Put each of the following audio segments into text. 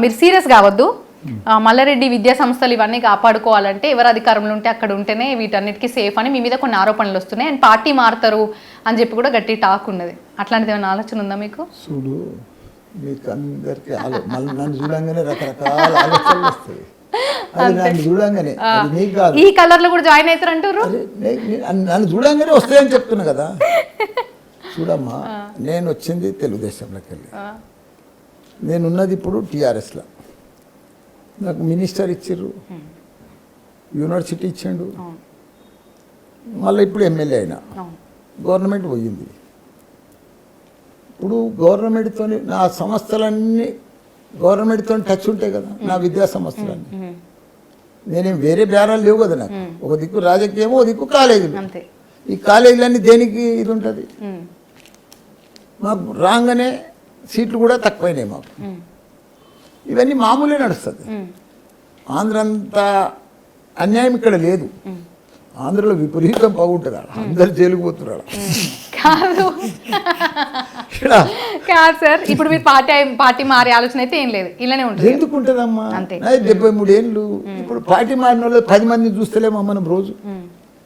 మీరు సీరియస్ కావద్దు. మల్లారెడ్డి విద్యా సంస్థలు ఇవన్నీ కాపాడుకోవాలంటే ఎవరు అధికారంలో ఉంటే అక్కడ ఉంటేనే వీటన్నిటికీ సేఫ్ అని మీ మీద కొన్ని ఆరోపణలు వస్తున్నాయి. అండ్ పార్టీ మారుతారు అని చెప్పి కూడా గట్టి టాక్ ఉన్నది. అట్లాంటిది ఏమైనా ఆలోచన ఉందా మీకు? చూడు, మీకు అందరికీ మళ్ళీ నన్ను చూడంగానే రకరకాల ఆలోచనలు వస్తాయి. అది నన్ను చూడంగానే, అది నీకు కాదు. ఈ కలర్ లో కూడా జాయిన్ అవుతారు అంటారు. నన్ను చూడంగానే వస్తాయని చెప్తున్నా కదా. చూడమ్మా, నేను వచ్చింది తెలుగుదేశంలోకి వెళ్ళి, నేనున్నది ఇప్పుడు టీఆర్ఎస్లో. నాకు మినిస్టర్ ఇచ్చిర్రు, యూనివర్సిటీ ఇచ్చిండు, మళ్ళీ ఇప్పుడు ఎమ్మెల్యే అయినా, గవర్నమెంట్ పోయింది. ఇప్పుడు గవర్నమెంట్తో నా సంస్థలన్నీ గవర్నమెంట్తో టచ్ ఉంటాయి కదా, నా విద్యా సంస్థలన్నీ. నేనేం వేరే బేరాలు లేవు కదా నాకు. ఒక దిక్కు రాజకీయమో, ఒక దిక్కు కాలేజీలు. ఈ కాలేజీలన్నీ దేనికి ఇది ఉంటుంది. మాకు రాగానే సీట్లు కూడా తక్కువైనాయి మాకు. ఇవన్నీ మామూలే నడుస్తుంది. ఆంధ్ర అంతా అన్యాయం ఇక్కడ లేదు. ఆంధ్రలో విపరీతం బాగుంటుంది. అందరు జైలుకు పోతున్నారు. కాదు సార్, ఇప్పుడు మీరు పార్టీ మారే ఆలోచన అయితే ఏం లేదు, ఇలానే ఉంటుంది. ఎందుకు ఉంటుందమ్మా? 73 ఏళ్ళు. ఇప్పుడు పార్టీ మారిన వాళ్ళు 10 మందిని చూస్తలేమా మనం రోజు?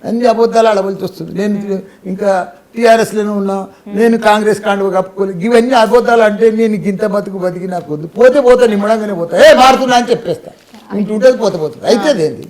అన్ని అబద్ధాలు అడవలసి వస్తుంది. నేను ఇంకా టీఆర్ఎస్లోనే ఉన్నా, నేను కాంగ్రెస్ కాండువ కప్పుకోలేదు. ఇవన్నీ అబద్ధాలు అంటే నేను ఇంత బతికి నాకు వద్దు. పోతే నిమ్మడంగానే పోతా. మారుతున్నా అని చెప్పేస్తా. ఇంటుంటుంది, పోతే అయితే అదేంటి.